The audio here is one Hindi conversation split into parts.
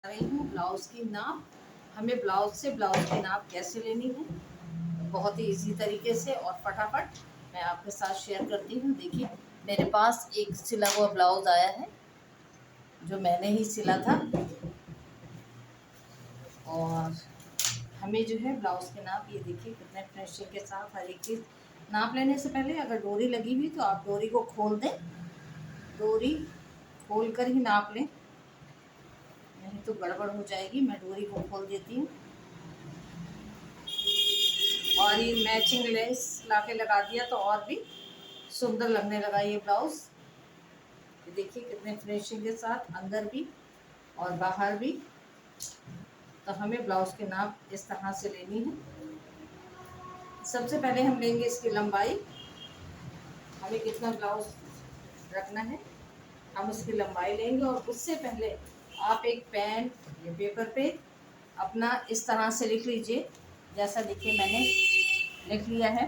रही हूँ ब्लाउज़ की नाप। हमें ब्लाउज़ से ब्लाउज़ की नाप कैसे लेनी है, बहुत ही इजी तरीके से और फटाफट मैं आपके साथ शेयर करती हूँ। देखिए, मेरे पास एक सिला हुआ ब्लाउज़ आया है जो मैंने ही सिला था। और हमें जो है ब्लाउज़ के नाप, ये देखिए कितने फिनिशिंग के साथ हर एक चीज़। नाप लेने से पहले अगर डोरी लगी हुई तो आप डोरी को खोल दें, डोरी खोल कर ही नाप लें, नहीं तो गड़बड़ हो जाएगी। मैं डोरी को खोल देती हूँ और ये मैचिंग लेस लाके लगा दिया तो और भी सुंदर लगने लगा ये ब्लाउज। ये देखिए कितने फिनिशिंग के साथ, अंदर भी और बाहर भी। तो हमें ब्लाउज के नाप इस तरह से लेनी है। सबसे पहले हम लेंगे इसकी लंबाई, हमें कितना ब्लाउज रखना है हम उसकी लंबाई लेंगे। और उससे पहले आप एक पेन या पेपर पे अपना इस तरह से लिख लीजिए, जैसा देखिए मैंने लिख लिया है।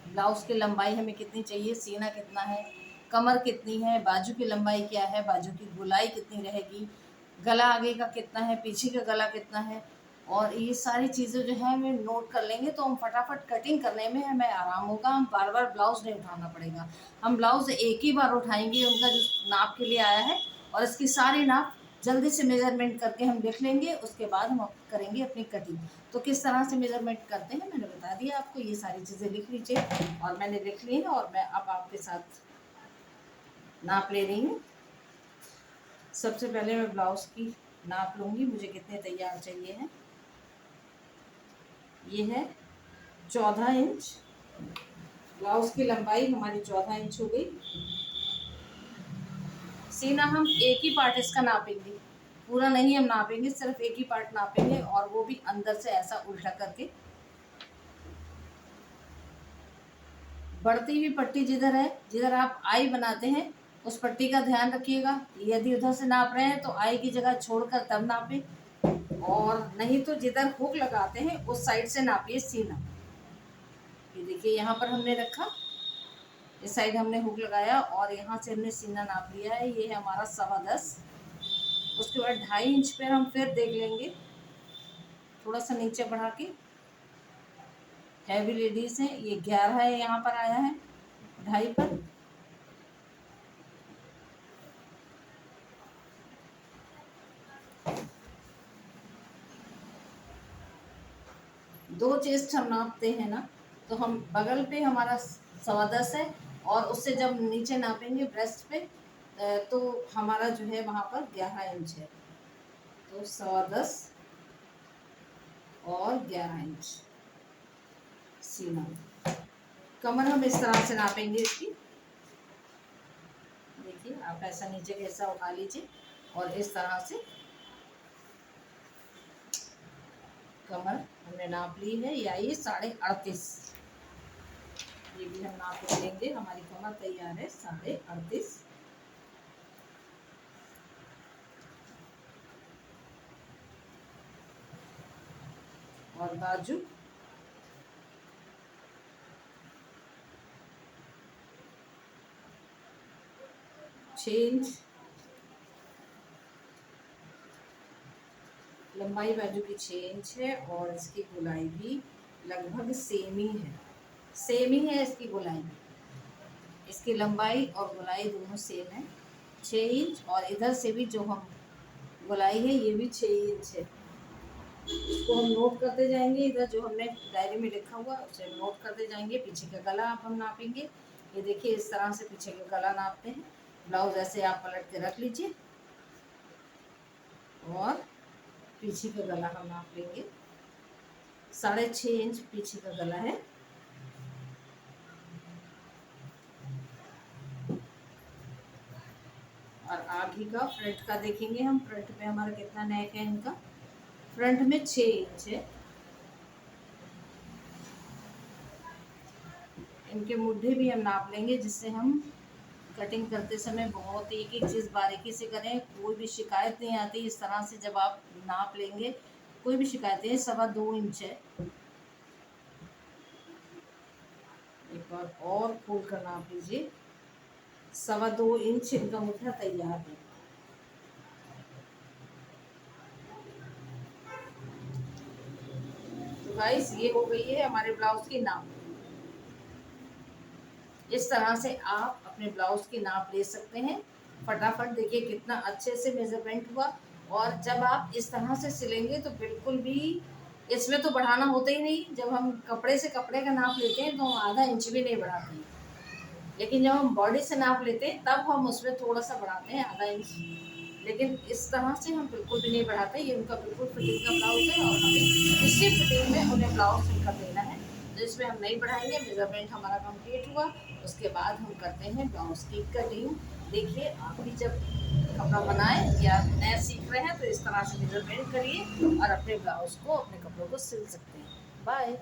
ब्लाउज़ की लंबाई हमें कितनी चाहिए, सीना कितना है, कमर कितनी है, बाजू की लंबाई क्या है, बाजू की गोलाई कितनी रहेगी, गला आगे का कितना है, पीछे का गला कितना है। और ये सारी चीज़ें जो है हमें नोट कर लेंगे तो हम फटाफट कटिंग करने में हमें आराम होगा। हम बार बार ब्लाउज़ नहीं उठाना पड़ेगा। हम ब्लाउज़ एक ही बार उठाएंगे उनका जो नाप के लिए आया है, और इसकी सारी नाप जल्दी से मेजरमेंट करके हम लिख लेंगे। उसके बाद हम करेंगे अपनी कटिंग। तो किस तरह से मेजरमेंट करते हैं मैंने बता दिया आपको। ये सारी चीज़ें लिख लीजिए, और मैंने लिख ली है और मैं अब आपके साथ नाप ले रही हूँ। सबसे पहले मैं ब्लाउज़ की नाप लूँगी, मुझे कितने तैयार चाहिए हैं। ये है 14 इंच। ब्लाउज़ की लंबाई हमारी 14 इंच हो गई। सीना हम एक ही पार्ट इसका नापेंगे, पूरा नहीं हम नापेंगे, सिर्फ एक ही पार्ट नापेंगे, और वो भी अंदर से ऐसा उल्टा करके। बढ़ती हुई पट्टी जिधर है, जिधर आप आई बनाते हैं उस पट्टी का ध्यान रखिएगा। यदि उधर से नाप रहे हैं तो आई की जगह छोड़कर तब नापें, और नहीं तो जिधर हुक लगाते हैं उस साइड से नापिए सीना। ये देखिए यहाँ पर हमने रखा, इस साइड हमने हुक लगाया और यहाँ से हमने सीना नाप लिया है। ये है हमारा 10.25। उसके बाद 2.5 इंच पर हम फिर देख लेंगे, थोड़ा सा नीचे बढ़ा के। हैवी लेडीज हैं, ये 11 है, यहाँ पर आया है 2.5 पर। दो चेस्ट हम नापते हैं ना, तो हम बगल पे हमारा 10.25 है, और उससे जब नीचे नापेंगे ब्रेस्ट पे तो हमारा जो है वहाँ पर 11 इंच है। तो 10.25 और 11 इंच सीना। कमर हम इस तरह से नापेंगे इसकी। देखिए आप ऐसा नीचे कैसा उठा लीजिए, और इस तरह से कमर हमने नाप ली है। या ये 38.5, ये भी हम नाप लेंगे। हमारी कमर तैयार है 38.5। और बाजू इंच, लंबाई बाजू की 6 इंच है, और इसकी गोलाई भी लगभग सेम ही है। सेम ही है इसकी गोलाई भी, इसकी लंबाई और गोलाई दोनों सेम है 6 इंच। और इधर से भी जो हम गोलाई है ये भी 6 इंच है। इसको हम नोट करते जाएंगे, इधर जो हमने डायरी में लिखा हुआ उसे नोट करते जाएंगे। पीछे का गला आप हम नापेंगे। ये देखिए इस तरह से पीछे का गला नापते हैं। ब्लाउज ऐसे आप पलट के रख लीजिए, और पीछे का गला हम नाप लेंगे। 6.5 इंच पीछे का गला है। और आगे का फ्रंट का देखेंगे हम, फ्रंट में हमारा कितना नेक है इनका। फ्रंट में 6 इंच है। इनके मुड्ढे भी हम नाप लेंगे, जिससे हम कटिंग करते समय बहुत एक एक चीज़ बारीकी से करें, कोई भी शिकायत नहीं आती। इस तरह से जब आप नाप लेंगे कोई भी शिकायत नहीं। 2.25 इंच है। एक बार और खोल कर नाप लीजिए, 2.25 इंच इनका मुठ्ठा तैयार है। तो गाइस ये हो गई है हमारे ब्लाउज की नाप। इस तरह से आप अपने ब्लाउज की नाप ले सकते हैं। फटाफट देखिए कितना अच्छे से मेजरमेंट हुआ। और जब आप इस तरह से सिलेंगे तो बिल्कुल भी इसमें तो बढ़ाना होता ही नहीं। जब हम कपड़े से कपड़े का नाप लेते हैं तो हम आधा इंच भी नहीं बढ़ाते हैं, लेकिन जब हम बॉडी से नाप लेते हैं तब हम उसमें थोड़ा सा बढ़ाते हैं, आधा इंच। लेकिन इस तरह से हम बिल्कुल भी नहीं बढ़ाते। ये उनका बिल्कुल फिटिंग का ब्लाउज है और हमें इसी फिटिंग में उन्हें ब्लाउज सिलकर देना है। तो इसमें हम नहीं बढ़ाएंगे। मेजरमेंट हमारा कंप्लीट हुआ, उसके बाद हम करते हैं ब्लाउज की कटिंग। देखिए आप भी जब कपड़ा बनाए या नया सीख रहे हैं तो इस तरह से मेजरमेंट करिए और अपने ब्लाउज को, अपने कपड़ों को सिल सकते हैं। बाय।